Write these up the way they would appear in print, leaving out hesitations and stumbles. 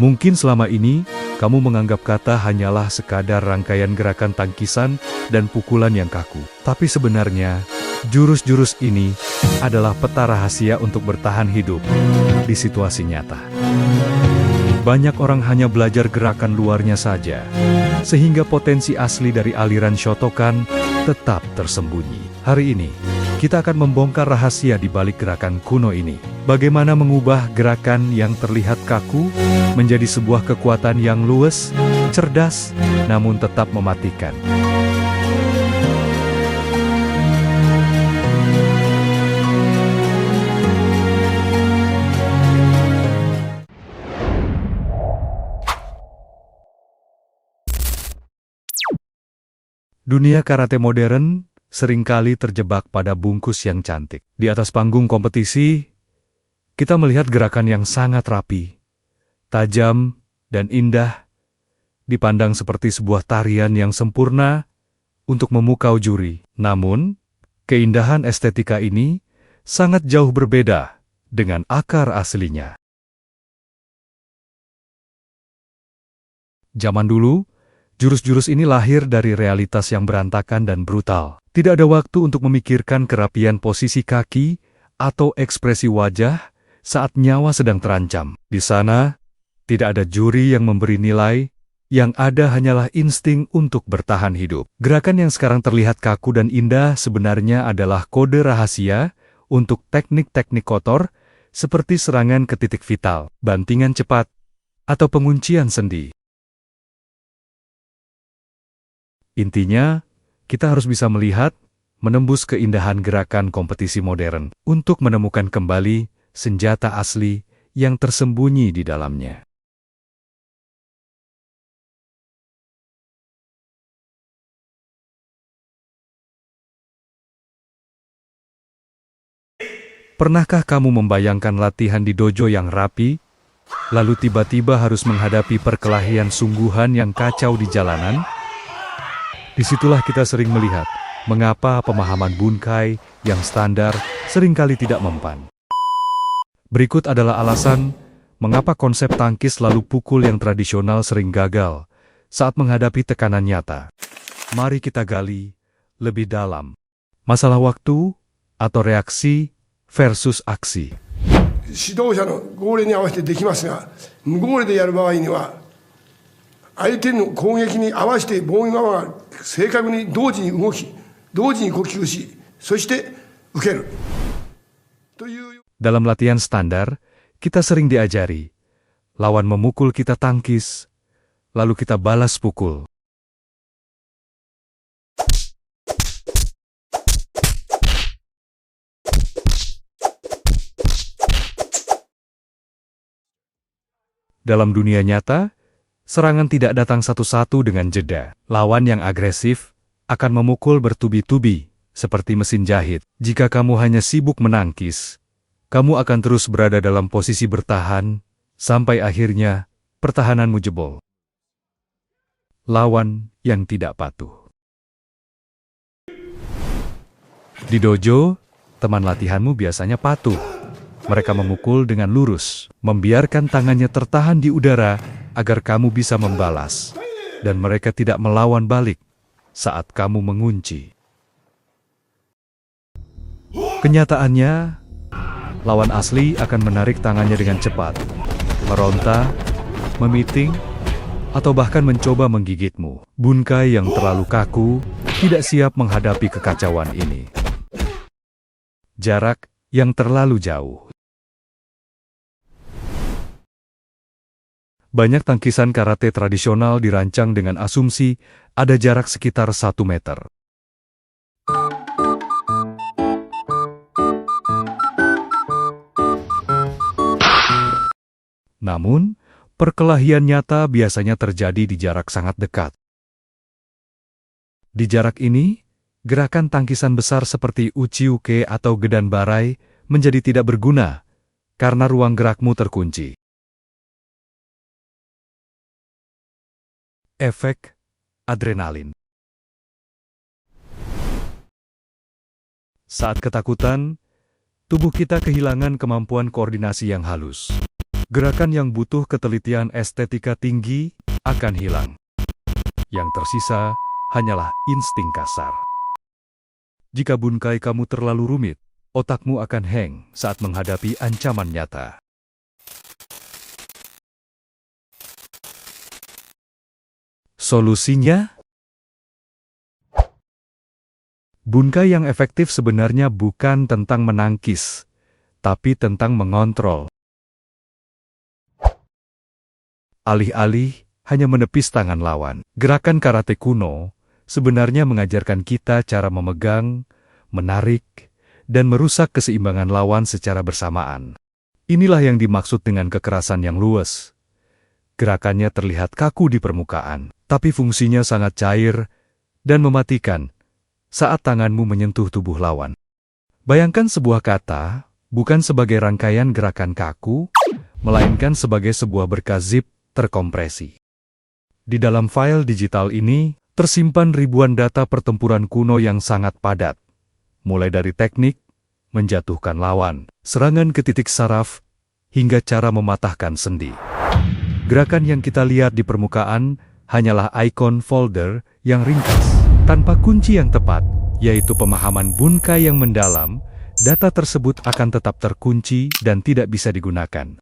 Mungkin selama ini, kamu menganggap kata hanyalah sekadar rangkaian gerakan tangkisan dan pukulan yang kaku. Tapi sebenarnya, jurus-jurus ini adalah peta rahasia untuk bertahan hidup di situasi nyata. Banyak orang hanya belajar gerakan luarnya saja, sehingga potensi asli dari aliran Shotokan tetap tersembunyi. Hari ini, kita akan membongkar rahasia di balik gerakan kuno ini. Bagaimana mengubah gerakan yang terlihat kaku menjadi sebuah kekuatan yang luwes, cerdas, namun tetap mematikan. Dunia karate modern seringkali terjebak pada bungkus yang cantik. Di atas panggung kompetisi, kita melihat gerakan yang sangat rapi, tajam, dan indah, dipandang seperti sebuah tarian yang sempurna untuk memukau juri. Namun, keindahan estetika ini sangat jauh berbeda dengan akar aslinya. Zaman dulu, jurus-jurus ini lahir dari realitas yang berantakan dan brutal. Tidak ada waktu untuk memikirkan kerapian posisi kaki atau ekspresi wajah saat nyawa sedang terancam. Di sana, tidak ada juri yang memberi nilai, yang ada hanyalah insting untuk bertahan hidup. Gerakan yang sekarang terlihat kaku dan indah sebenarnya adalah kode rahasia untuk teknik-teknik kotor seperti serangan ke titik vital, bantingan cepat, atau penguncian sendi. Intinya, kita harus bisa melihat, menembus keindahan gerakan kompetisi modern untuk menemukan kembali senjata asli yang tersembunyi di dalamnya. Pernahkah kamu membayangkan latihan di dojo yang rapi, lalu tiba-tiba harus menghadapi perkelahian sungguhan yang kacau di jalanan? Disitulah kita sering melihat mengapa pemahaman bunkai yang standar seringkali tidak mempan. Berikut adalah alasan mengapa konsep tangkis lalu pukul yang tradisional sering gagal saat menghadapi tekanan nyata. Mari kita gali lebih dalam. Masalah waktu atau reaksi versus aksi. 指導者の号令に合わせてできますが、無号令でやる場合には、相手の攻撃に合わせて防御側が正確に同時に動き、同時に呼吸し、そして受ける。Dalam latihan standar, kita sering diajari, lawan memukul kita tangkis, lalu kita balas pukul. Dalam dunia nyata, serangan tidak datang satu-satu dengan jeda. Lawan yang agresif akan memukul bertubi-tubi, seperti mesin jahit. Jika kamu hanya sibuk menangkis, kamu akan terus berada dalam posisi bertahan, sampai akhirnya pertahananmu jebol. Lawan yang tidak patuh. Di dojo, teman latihanmu biasanya patuh. Mereka memukul dengan lurus, membiarkan tangannya tertahan di udara agar kamu bisa membalas, dan mereka tidak melawan balik saat kamu mengunci. Kenyataannya, lawan asli akan menarik tangannya dengan cepat, meronta, memiting, atau bahkan mencoba menggigitmu. Bunkai yang terlalu kaku tidak siap menghadapi kekacauan ini. Jarak yang terlalu jauh. Banyak tangkisan karate tradisional dirancang dengan asumsi ada jarak sekitar 1 meter. Namun, perkelahian nyata biasanya terjadi di jarak sangat dekat. Di jarak ini, gerakan tangkisan besar seperti uchi-uke atau gedan barai menjadi tidak berguna karena ruang gerakmu terkunci. Efek adrenalin. Saat ketakutan, tubuh kita kehilangan kemampuan koordinasi yang halus. Gerakan yang butuh ketelitian estetika tinggi akan hilang. Yang tersisa hanyalah insting kasar. Jika bunkai kamu terlalu rumit, otakmu akan hang saat menghadapi ancaman nyata. Solusinya? Bunkai yang efektif sebenarnya bukan tentang menangkis, tapi tentang mengontrol. Alih-alih hanya menepis tangan lawan. Gerakan karate kuno sebenarnya mengajarkan kita cara memegang, menarik, dan merusak keseimbangan lawan secara bersamaan. Inilah yang dimaksud dengan kekerasan yang luwes. Gerakannya terlihat kaku di permukaan, tapi fungsinya sangat cair dan mematikan saat tanganmu menyentuh tubuh lawan. Bayangkan sebuah kata bukan sebagai rangkaian gerakan kaku, melainkan sebagai sebuah berkas zip terkompresi. Di dalam file digital ini, tersimpan ribuan data pertempuran kuno yang sangat padat, mulai dari teknik, menjatuhkan lawan, serangan ke titik saraf, hingga cara mematahkan sendi. Gerakan yang kita lihat di permukaan hanyalah ikon folder yang ringkas. Tanpa kunci yang tepat, yaitu pemahaman bunkai yang mendalam, data tersebut akan tetap terkunci dan tidak bisa digunakan.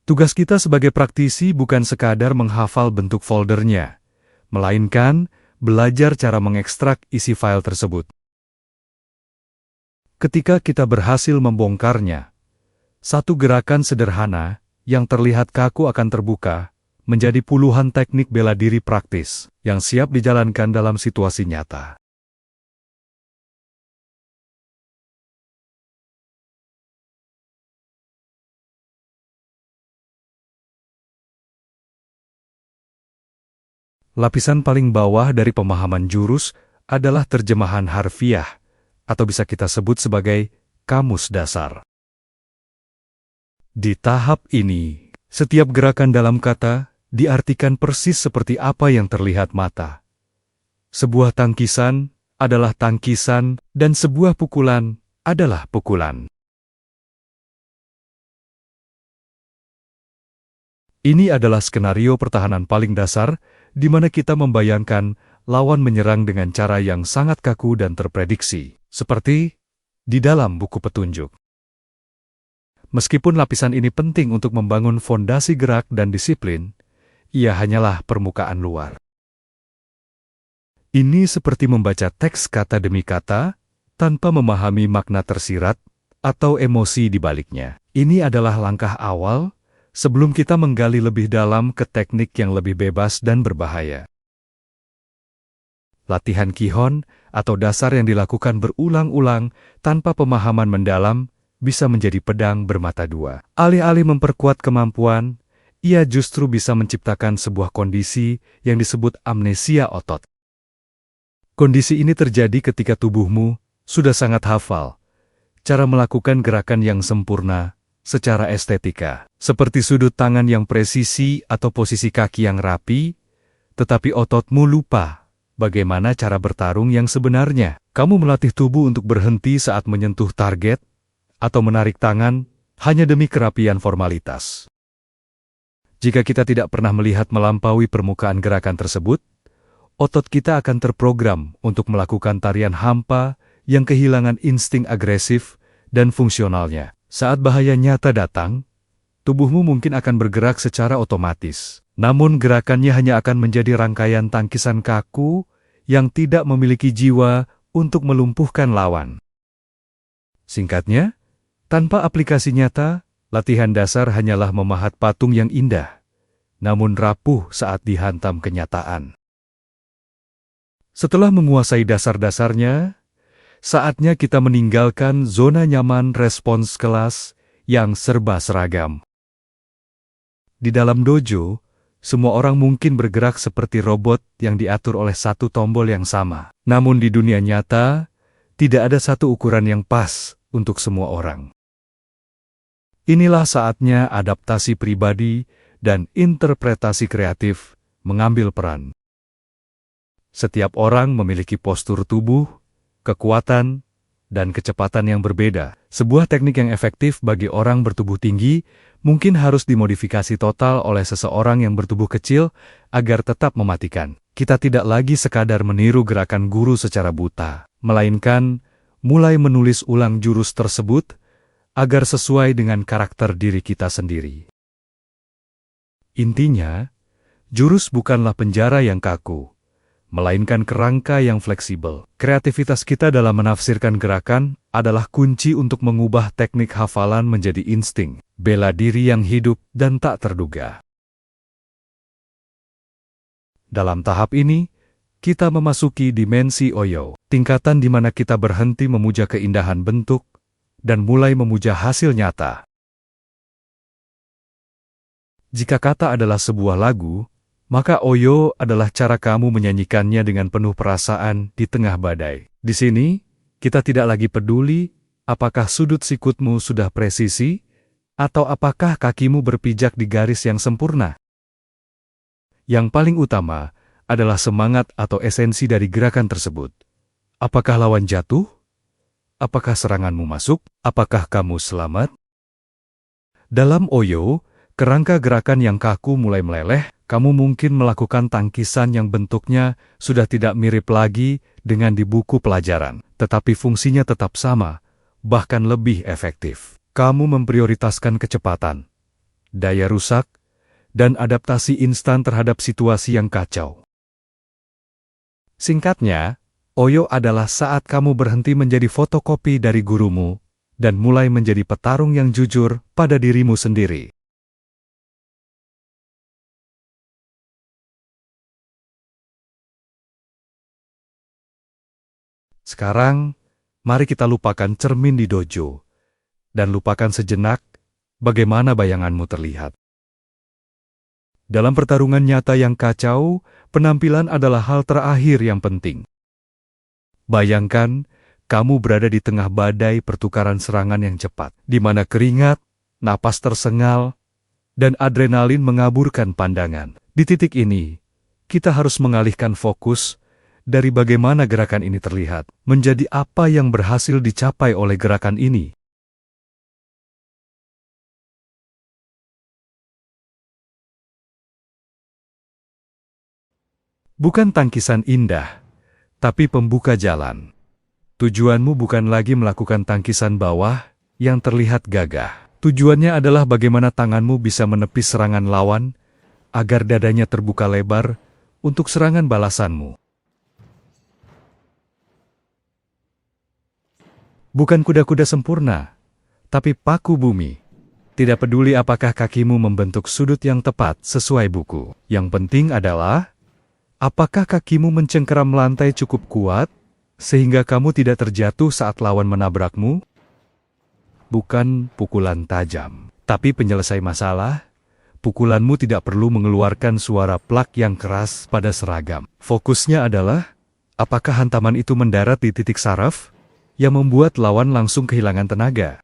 Tugas kita sebagai praktisi bukan sekadar menghafal bentuk foldernya, melainkan belajar cara mengekstrak isi file tersebut. Ketika kita berhasil membongkarnya, satu gerakan sederhana yang terlihat kaku akan terbuka menjadi puluhan teknik bela diri praktis yang siap dijalankan dalam situasi nyata. Lapisan paling bawah dari pemahaman jurus adalah terjemahan harfiah, atau bisa kita sebut sebagai kamus dasar. Di tahap ini, setiap gerakan dalam kata diartikan persis seperti apa yang terlihat mata. Sebuah tangkisan adalah tangkisan, dan sebuah pukulan adalah pukulan. Ini adalah skenario pertahanan paling dasar, di mana kita membayangkan lawan menyerang dengan cara yang sangat kaku dan terprediksi, seperti di dalam buku petunjuk. Meskipun lapisan ini penting untuk membangun fondasi gerak dan disiplin, ia hanyalah permukaan luar. Ini seperti membaca teks kata demi kata, tanpa memahami makna tersirat atau emosi di baliknya. Ini adalah langkah awal sebelum kita menggali lebih dalam ke teknik yang lebih bebas dan berbahaya. Latihan Kihon atau dasar yang dilakukan berulang-ulang tanpa pemahaman mendalam bisa menjadi pedang bermata dua. Alih-alih memperkuat kemampuan, ia justru bisa menciptakan sebuah kondisi yang disebut amnesia otot. Kondisi ini terjadi ketika tubuhmu sudah sangat hafal cara melakukan gerakan yang sempurna secara estetika, seperti sudut tangan yang presisi atau posisi kaki yang rapi, tetapi ototmu lupa bagaimana cara bertarung yang sebenarnya. Kamu melatih tubuh untuk berhenti saat menyentuh target, atau menarik tangan hanya demi kerapian formalitas. Jika kita tidak pernah melihat melampaui permukaan gerakan tersebut, otot kita akan terprogram untuk melakukan tarian hampa yang kehilangan insting agresif dan fungsionalnya. Saat bahaya nyata datang, tubuhmu mungkin akan bergerak secara otomatis. Namun gerakannya hanya akan menjadi rangkaian tangkisan kaku yang tidak memiliki jiwa untuk melumpuhkan lawan. Singkatnya, tanpa aplikasi nyata, latihan dasar hanyalah memahat patung yang indah, namun rapuh saat dihantam kenyataan. Setelah menguasai dasar-dasarnya, saatnya kita meninggalkan zona nyaman respons kelas yang serba seragam. Di dalam dojo, semua orang mungkin bergerak seperti robot yang diatur oleh satu tombol yang sama. Namun di dunia nyata, tidak ada satu ukuran yang pas untuk semua orang. Inilah saatnya adaptasi pribadi dan interpretasi kreatif mengambil peran. Setiap orang memiliki postur tubuh, kekuatan, dan kecepatan yang berbeda. Sebuah teknik yang efektif bagi orang bertubuh tinggi mungkin harus dimodifikasi total oleh seseorang yang bertubuh kecil agar tetap mematikan. Kita tidak lagi sekadar meniru gerakan guru secara buta, melainkan mulai menulis ulang jurus tersebut agar sesuai dengan karakter diri kita sendiri. Intinya, jurus bukanlah penjara yang kaku, melainkan kerangka yang fleksibel. Kreativitas kita dalam menafsirkan gerakan adalah kunci untuk mengubah teknik hafalan menjadi insting, bela diri yang hidup dan tak terduga. Dalam tahap ini, kita memasuki dimensi Oyo, tingkatan di mana kita berhenti memuja keindahan bentuk dan mulai memuja hasil nyata. Jika kata adalah sebuah lagu, maka Oyo adalah cara kamu menyanyikannya dengan penuh perasaan di tengah badai. Di sini, kita tidak lagi peduli apakah sudut sikutmu sudah presisi, atau apakah kakimu berpijak di garis yang sempurna. Yang paling utama adalah semangat atau esensi dari gerakan tersebut. Apakah lawan jatuh? Apakah seranganmu masuk? Apakah kamu selamat? Dalam Oyo, kerangka gerakan yang kaku mulai meleleh. Kamu mungkin melakukan tangkisan yang bentuknya sudah tidak mirip lagi dengan di buku pelajaran, tetapi fungsinya tetap sama, bahkan lebih efektif. Kamu memprioritaskan kecepatan, daya rusak, dan adaptasi instan terhadap situasi yang kacau. Singkatnya, Oyo adalah saat kamu berhenti menjadi fotokopi dari gurumu dan mulai menjadi petarung yang jujur pada dirimu sendiri. Sekarang, mari kita lupakan cermin di dojo, dan lupakan sejenak bagaimana bayanganmu terlihat. Dalam pertarungan nyata yang kacau, penampilan adalah hal terakhir yang penting. Bayangkan, kamu berada di tengah badai pertukaran serangan yang cepat, di mana keringat, napas tersengal, dan adrenalin mengaburkan pandangan. Di titik ini, kita harus mengalihkan fokus dari bagaimana gerakan ini terlihat, menjadi apa yang berhasil dicapai oleh gerakan ini. Bukan tangkisan indah, tapi pembuka jalan. Tujuanmu bukan lagi melakukan tangkisan bawah yang terlihat gagah. Tujuannya adalah bagaimana tanganmu bisa menepis serangan lawan, agar dadanya terbuka lebar untuk serangan balasanmu. Bukan kuda-kuda sempurna, tapi paku bumi. Tidak peduli apakah kakimu membentuk sudut yang tepat sesuai buku. Yang penting adalah, apakah kakimu mencengkeram lantai cukup kuat, sehingga kamu tidak terjatuh saat lawan menabrakmu? Bukan pukulan tajam, tapi penyelesai masalah. Pukulanmu tidak perlu mengeluarkan suara plak yang keras pada seragam. Fokusnya adalah, apakah hantaman itu mendarat di titik saraf yang membuat lawan langsung kehilangan tenaga.